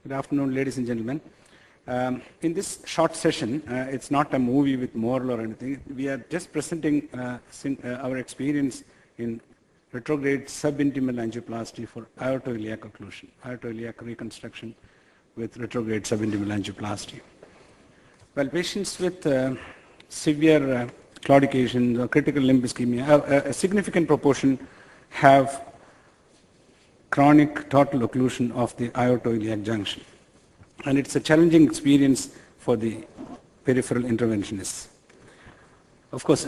Good afternoon, ladies and gentlemen. In this short session, it's not a movie with moral or anything. We are just presenting our experience in retrograde subintimal angioplasty for aortoiliac occlusion, aortoiliac reconstruction with retrograde subintimal angioplasty. Well, patients with severe claudications or critical limb ischemia, a significant proportion have chronic total occlusion of the aortoiliac junction. And it's a challenging experience for the peripheral interventionists. Of course,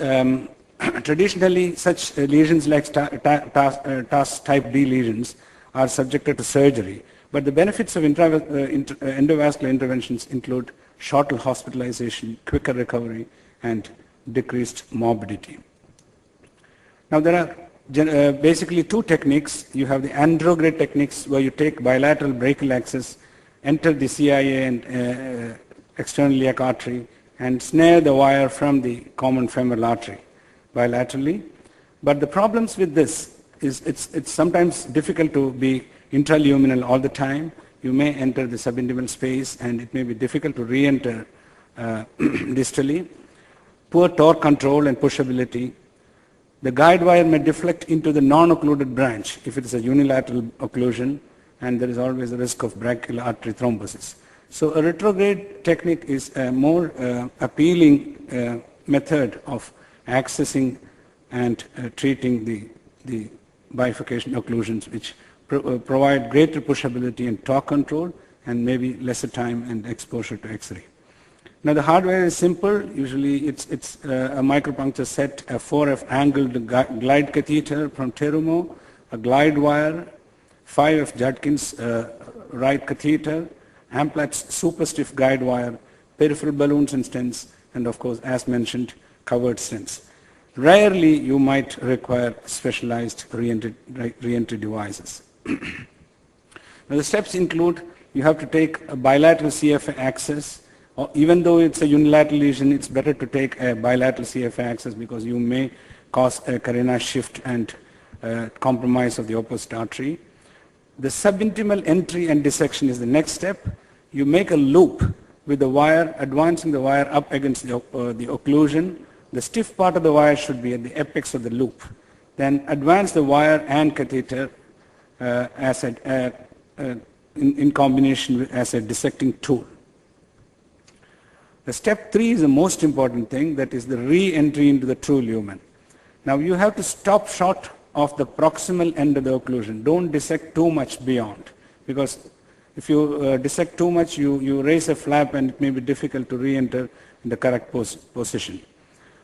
traditionally such lesions like TAS type D lesions are subjected to surgery, but the benefits of endovascular interventions include shorter hospitalization, quicker recovery, and decreased morbidity. Now there are basically two techniques. You have the andrograde techniques where you take bilateral brachial axis, enter the CIA and external iliac artery and snare the wire from the common femoral artery bilaterally. But the problems with this is it's sometimes difficult to be intraluminal all the time. You may enter the subintimal space and it may be difficult to re-enter distally. Poor torque control and pushability. The guide wire may deflect into the non-occluded branch if it is a unilateral occlusion, and there is always a risk of brachial artery thrombosis. So a retrograde technique is a more appealing method of accessing and treating the bifurcation occlusions, which provide greater pushability and torque control and maybe lesser time and exposure to X-ray. Now the hardware is simple. Usually it's a micropuncture set, a 4F angled glide catheter from Terumo, a glide wire, 5F Judkins right catheter, Amplat's super stiff guide wire, peripheral balloons and stents, and of course, as mentioned, covered stents. Rarely you might require specialized re-entry devices. Now the steps include you have to take a bilateral CFA access. Even though it's a unilateral lesion, it's better to take a bilateral CFA access because you may cause a carina shift and compromise of the opposite artery. The subintimal entry and dissection is the next step. You make a loop with the wire, advancing the wire up against the occlusion. The stiff part of the wire should be at the apex of the loop. Then advance the wire and catheter in combination as a dissecting tool. The step 3 is the most important thing, that is the re-entry into the true lumen. Now you have to stop short of the proximal end of the occlusion. Don't dissect too much beyond, because if you dissect too much, you raise a flap and it may be difficult to re-enter in the correct position.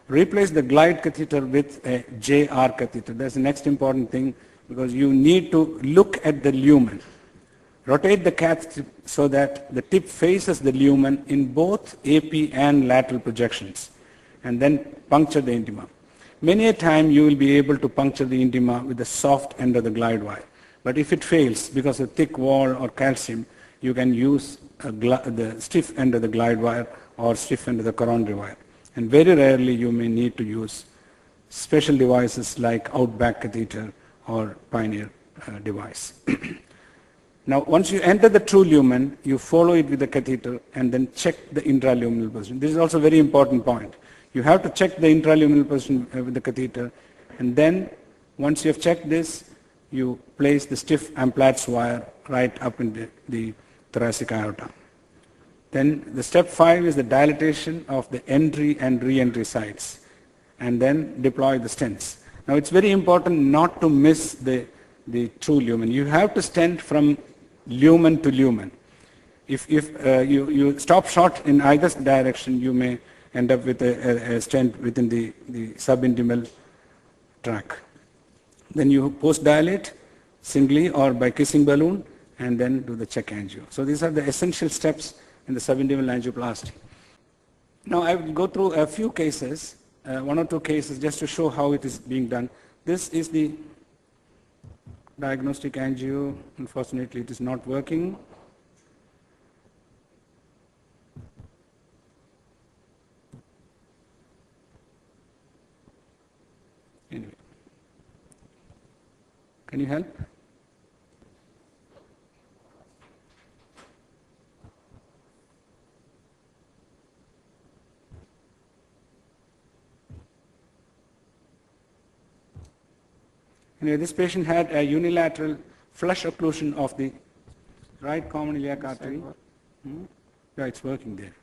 Replace the glide catheter with a JR catheter. That's the next important thing, because you need to look at the lumen. Rotate the catheter so that the tip faces the lumen in both AP and lateral projections, and then puncture the intima. Many a time you will be able to puncture the intima with the soft end of the glide wire. But if it fails because of thick wall or calcium, you can use the stiff end of the glide wire or stiff end of the coronary wire. And very rarely you may need to use special devices like Outback catheter or Pioneer device. Now, once you enter the true lumen, you follow it with the catheter and then check the intraluminal position. This is also a very important point. You have to check the intraluminal position with the catheter, and then once you have checked this, you place the stiff Amplatz wire right up in the thoracic aorta. Then the step 5 is the dilatation of the entry and re-entry sites, and then deploy the stents. Now it's very important not to miss the true lumen. You have to stent from lumen to lumen. If you stop short in either direction, you may end up with a stent within the subintimal tract. Then you post-dilate singly or by kissing balloon, and then do the check angio. So these are the essential steps in the subintimal angioplasty. Now I will go through a few cases, 1 or 2 cases, just to show how it is being done. This is the diagnostic angio. Unfortunately, it is not working. Anyway, can you help? Anyway, this patient had a unilateral flush occlusion of the right common iliac artery. Yeah, it's working there.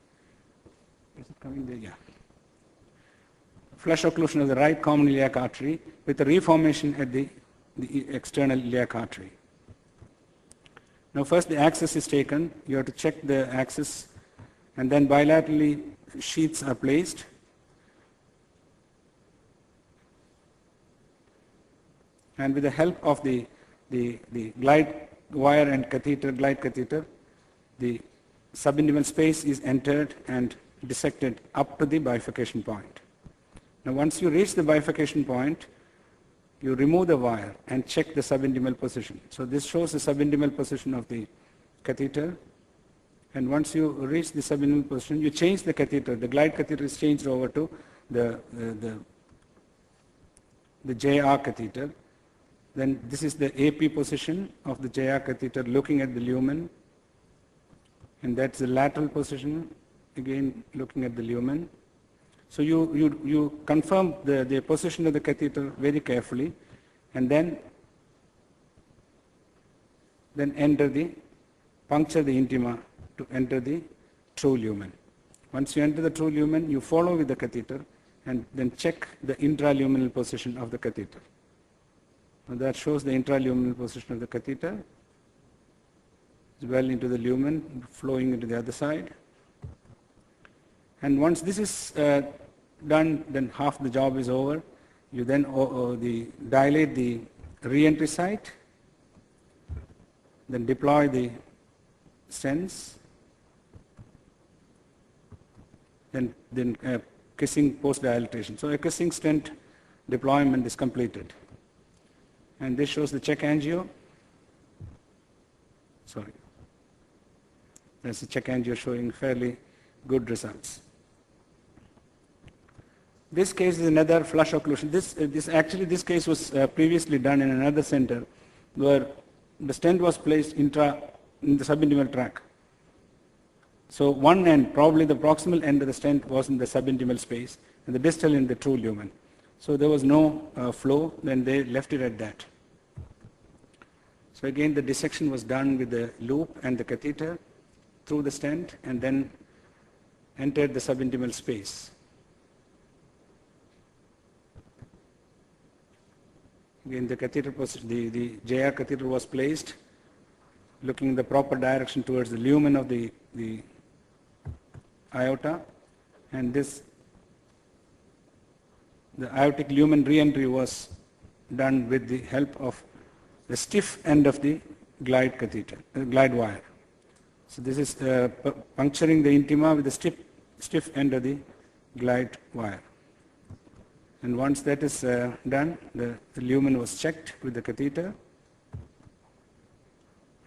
Is it coming there? Yeah. Flush occlusion of the right common iliac artery with a reformation at the external iliac artery. Now first the axis is taken. You have to check the axis, and then bilaterally sheaths are placed. And with the help of the glide wire and glide catheter, the subintimal space is entered and dissected up to the bifurcation point. Now once you reach the bifurcation point, you remove the wire and check the subintimal position. So this shows the subintimal position of the catheter. And once you reach the subintimal position, you change the catheter. The glide catheter is changed over to the JR catheter. Then this is the AP position of the JR catheter looking at the lumen. And that's the lateral position, again looking at the lumen. So you confirm the position of the catheter very carefully, and then puncture the intima to enter the true lumen. Once you enter the true lumen, you follow with the catheter and then check the intraluminal position of the catheter. Now that shows the intraluminal position of the catheter. It's well into the lumen, flowing into the other side. And once this is done, then half the job is over. You then dilate the re-entry site, then deploy the stents, then kissing post-dilatation. So a kissing stent deployment is completed. And this shows the check angio. Sorry. That's the check angio showing fairly good results. This case is another flush occlusion. This case was previously done in another center where the stent was placed in the subintimal tract. So one end, probably the proximal end of the stent, was in the subintimal space and the distal in the true lumen. So there was no flow, then they left it at that. So again the dissection was done with the loop and the catheter through the stent and then entered the subintimal space. Again the catheter the JR catheter was placed looking in the proper direction towards the lumen of the aorta, and the aortic lumen re-entry was done with the help of the stiff end of the glide catheter, glide wire. So this is puncturing the intima with the stiff end of the glide wire. And once that is done, the lumen was checked with the catheter,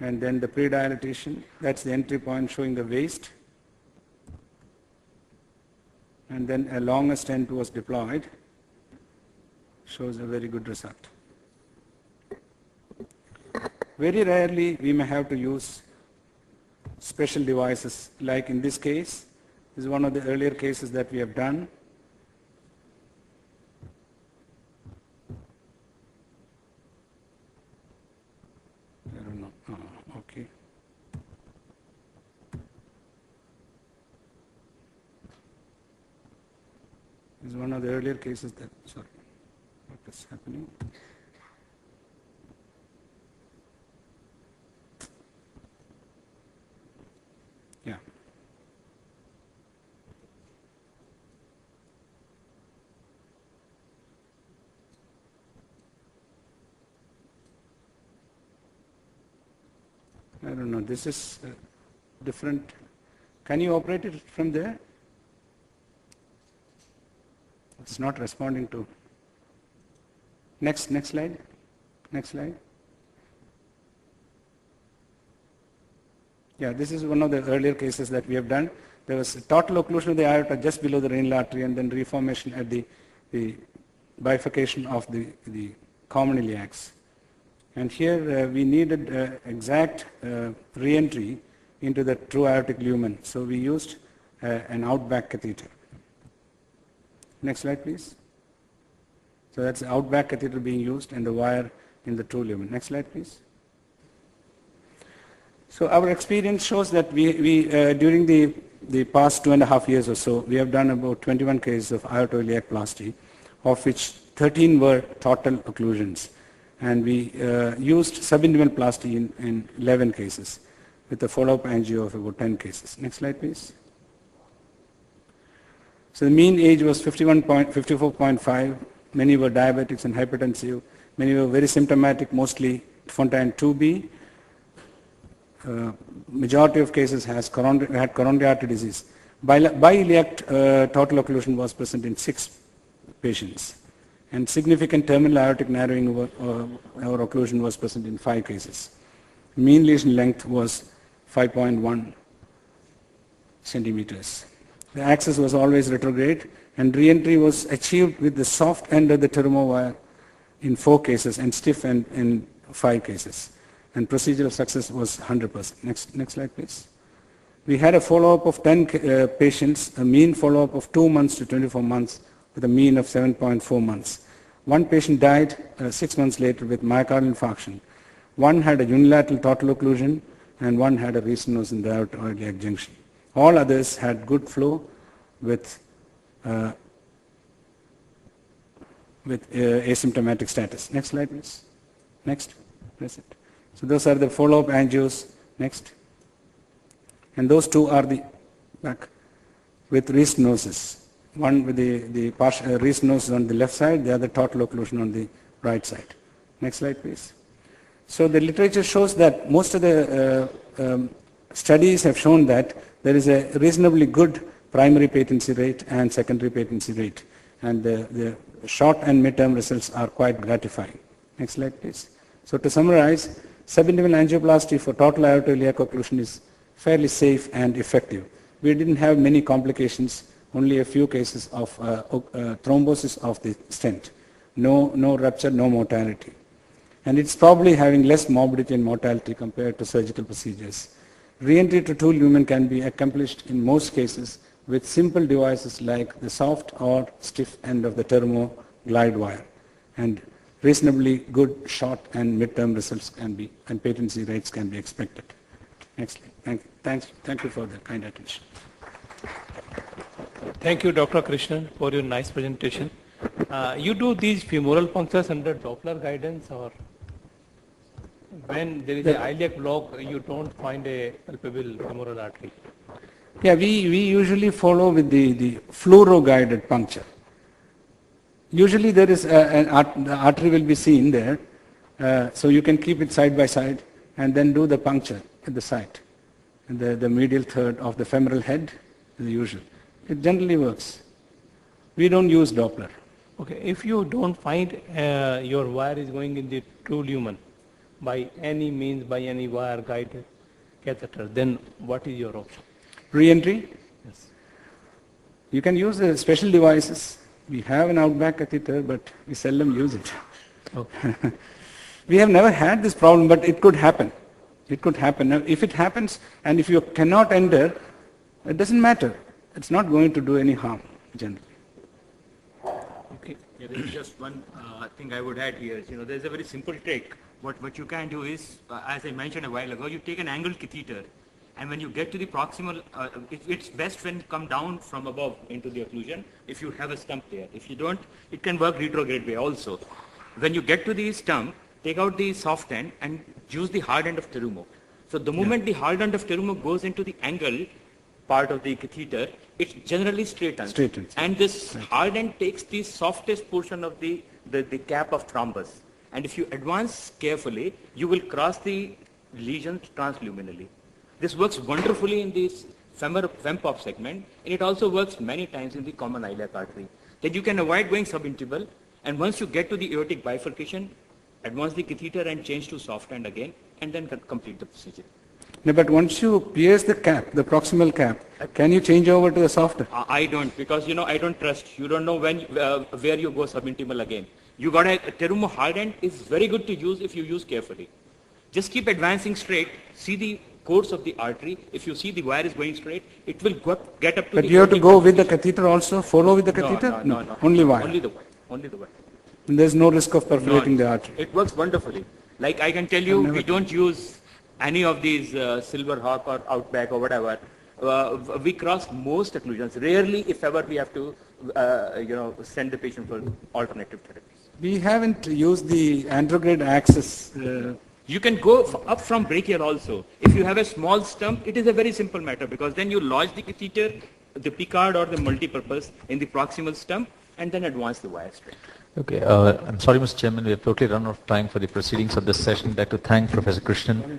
and then the pre-dilatation, that's the entry point showing the waist, and then a longer stent was deployed, shows a very good result. Very rarely we may have to use special devices, like in this case. This is one of the earlier cases that we have done. I don't know. Oh, okay. This is one of the earlier cases that, sorry, what is happening? Yeah. I don't know, this is different. Can you operate it from there? It's not responding to. Next slide. Next slide. Yeah, this is one of the earlier cases that we have done. There was a total occlusion of the aorta just below the renal artery and then reformation at the bifurcation of the common iliacs. And here we needed exact re-entry into the true aortic lumen. So we used an outback catheter. Next slide, please. So that's the outback catheter being used and the wire in the true lumen. Next slide, please. So our experience shows that we during the past 2.5 years or so, we have done about 21 cases of aortoiliac plasty, of which 13 were total occlusions. And we used subintimal plasty in 11 cases with a follow-up angio of about 10 cases. Next slide, please. So the mean age was 54.5. Many were diabetics and hypertensive. Many were very symptomatic, mostly Fontaine 2B. Majority of cases had coronary artery disease. Biiliac total occlusion was present in 6 patients. And significant terminal aortic narrowing or occlusion was present in 5 cases. Mean lesion length was 5.1 centimeters. The axis was always retrograde, and re-entry was achieved with the soft end of the terumo wire in 4 cases and stiff end in 5 cases. And procedural success was 100%. Next slide, please. We had a follow-up of 10 patients, a mean follow-up of 2 months to 24 months, with a mean of 7.4 months. 1 patient died 6 months later with myocardial infarction. 1 had a unilateral total occlusion, and 1 had a restenosis in the aortoiliac junction. All others had good flow with asymptomatic status. Next slide, please. Next. That's it. So those are the follow-up angios. Next. And those 2 are the back with restenosis. One with the partial restenosis on the left side, the other total occlusion on the right side. Next slide, please. So the literature shows that most of the studies have shown that there is a reasonably good primary patency rate and secondary patency rate. And the short and mid-term results are quite gratifying. Next slide, please. So to summarize, subintimal angioplasty for total aortoiliac occlusion is fairly safe and effective. We didn't have many complications, only a few cases of thrombosis of the stent. No rupture, no mortality. And it's probably having less morbidity and mortality compared to surgical procedures. Re-entry to true lumen can be accomplished in most cases with simple devices like the soft or stiff end of the terumo glide wire. And reasonably good short and mid-term results can be, and patency rates can be expected. Next slide. Thank you for the kind attention. Thank you, Dr. Krishnan, for your nice presentation. You do these femoral punctures under Doppler guidance, or when there is a iliac block, you don't find a palpable femoral artery? Yeah, we usually follow with the fluoro-guided puncture. Usually there is the artery will be seen there, so you can keep it side by side and then do the puncture at the site. And the medial third of the femoral head is the usual. It generally works. We don't use Doppler. Okay, if you don't find your wire is going in the true lumen by any means, by any wire guided catheter, then what is your option? Re-entry? Yes. You can use the special devices. We have an outback catheter, but we seldom use it. Okay. We have never had this problem, but it could happen. It could happen. Now, if it happens, and if you cannot enter, it doesn't matter. It's not going to do any harm, generally. Okay. Yeah, there is just one thing I would add here. You know, there's a very simple trick. What you can do is, as I mentioned a while ago, you take an angled catheter, and when you get to the proximal, it's best when you come down from above into the occlusion if you have a stump there. If you don't, it can work retrograde way also. When you get to the stump, take out the soft end and use the hard end of terumo. So the moment the hard end of terumo goes into the angle part of the catheter, it generally straightens. And this hard end takes the softest portion of the cap of thrombus. And if you advance carefully, you will cross the lesion transluminally. This works wonderfully in this fem-pop segment, and it also works many times in the common iliac artery. Then you can avoid going subintimal, and once you get to the aortic bifurcation, advance the catheter and change to soft end again, and then complete the procedure. No, but once you pierce the cap, the proximal cap, can you change over to the softer? I don't, because I don't trust. You don't know when where you go subintimal again. You got a terumo hard end is very good to use if you use carefully. Just keep advancing straight. See the course of the artery. If you see the wire is going straight, it will get up to the... But you have to go with the catheter also? Follow with the catheter? No. Only wire? Only the wire. And there's no risk of perforating the artery. It works wonderfully. Like I can tell you, we don't use any of these Silver Hawk or Outback or whatever. We cross most occlusions. Rarely, if ever, we have to, send the patient for alternative therapies. We haven't used the anterograde axis. You can go up from brachial also. If you have a small stump, it is a very simple matter because then you lodge the catheter, the Picard or the multipurpose in the proximal stump and then advance the wire straight. Okay, I'm sorry, Mr. Chairman, we have totally run out of time for the proceedings of this session. I'd like to thank Professor Krishnan